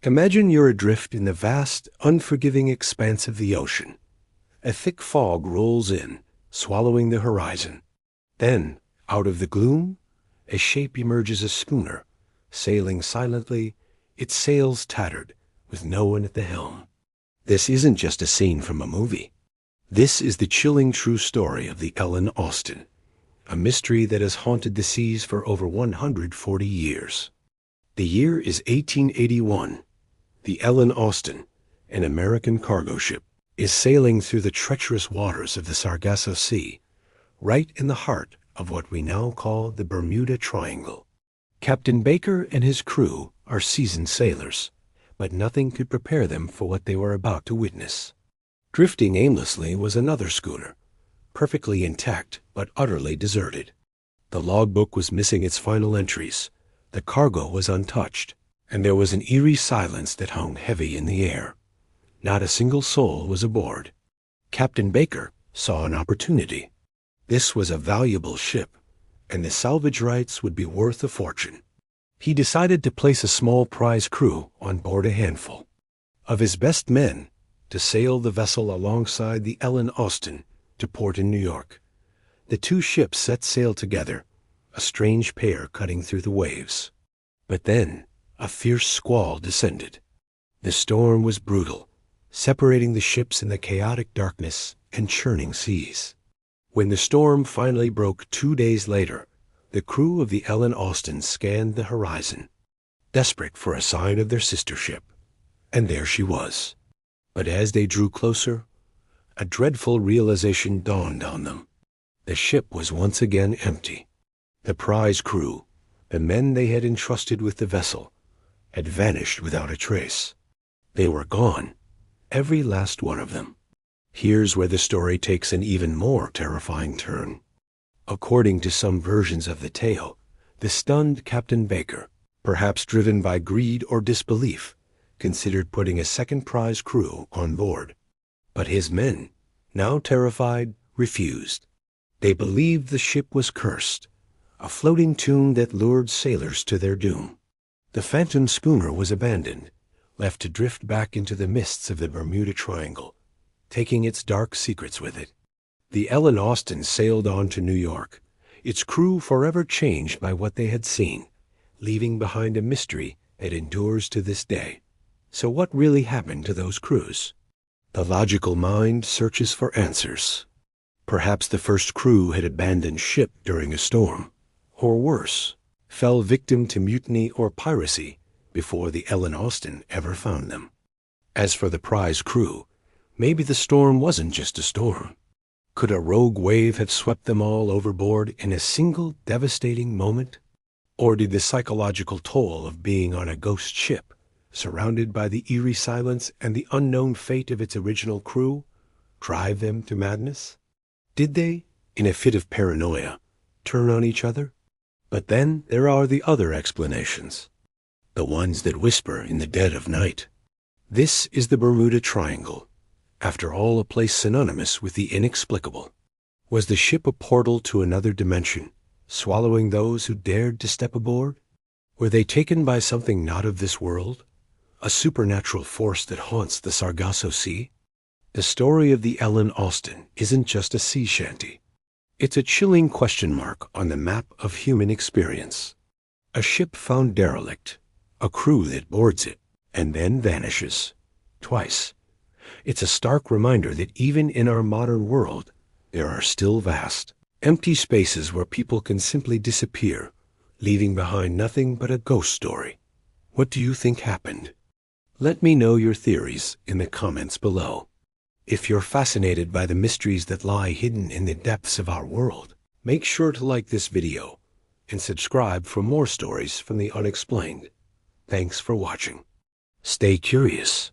Imagine you're adrift in the vast, unforgiving expanse of the ocean. A thick fog rolls in, swallowing the horizon. Then, out of the gloom, a shape emerges, a schooner. Sailing silently, its sails tattered, with no one at the helm. This isn't just a scene from a movie. This is the chilling true story of the Ellen Austin, a mystery that has haunted the seas for over 140 years. The year is 1881. The Ellen Austin, an American cargo ship, is sailing through the treacherous waters of the Sargasso Sea, right in the heart of what we now call the Bermuda Triangle. Captain Baker and his crew are seasoned sailors, but nothing could prepare them for what they were about to witness. Drifting aimlessly was another schooner, perfectly intact but utterly deserted. The logbook was missing its final entries, the cargo was untouched, and there was an eerie silence that hung heavy in the air. Not a single soul was aboard. Captain Baker saw an opportunity. This was a valuable ship, and the salvage rights would be worth a fortune. He decided to place a small prize crew on board a handful of his best men to sail the vessel alongside the Ellen Austin to port in New York. The two ships set sail together, a strange pair cutting through the waves. But then a fierce squall descended. The storm was brutal, separating the ships in the chaotic darkness and churning seas. When the storm finally broke 2 days later, the crew of the Ellen Austin scanned the horizon, desperate for a sign of their sister ship. And there she was. But as they drew closer, a dreadful realization dawned on them. The ship was once again empty. The prize crew, the men they had entrusted with the vessel, had vanished without a trace. They were gone, every last one of them. Here's where the story takes an even more terrifying turn. According to some versions of the tale, the stunned Captain Baker, perhaps driven by greed or disbelief, considered putting a second prize crew on board. But his men, now terrified, refused. They believed the ship was cursed, a floating tomb that lured sailors to their doom. The phantom schooner was abandoned, left to drift back into the mists of the Bermuda Triangle, taking its dark secrets with it. The Ellen Austin sailed on to New York, its crew forever changed by what they had seen, leaving behind a mystery that endures to this day. So what really happened to those crews? The logical mind searches for answers. Perhaps the first crew had abandoned ship during a storm, or worse, fell victim to mutiny or piracy before the Ellen Austin ever found them. As for the prize crew, maybe the storm wasn't just a storm. Could a rogue wave have swept them all overboard in a single devastating moment? Or did the psychological toll of being on a ghost ship, surrounded by the eerie silence and the unknown fate of its original crew, drive them to madness? Did they, in a fit of paranoia, turn on each other? But then there are the other explanations, the ones that whisper in the dead of night. This is the Bermuda Triangle, after all a place synonymous with the inexplicable. Was the ship a portal to another dimension, swallowing those who dared to step aboard? Were they taken by something not of this world, a supernatural force that haunts the Sargasso Sea? The story of the Ellen Austin isn't just a sea shanty. It's a chilling question mark on the map of human experience. A ship found derelict, a crew that boards it, and then vanishes. Twice. It's a stark reminder that even in our modern world, there are still vast, empty spaces where people can simply disappear, leaving behind nothing but a ghost story. What do you think happened? Let me know your theories in the comments below. If you're fascinated by the mysteries that lie hidden in the depths of our world, make sure to like this video and subscribe for more stories from the unexplained. Thanks for watching. Stay curious.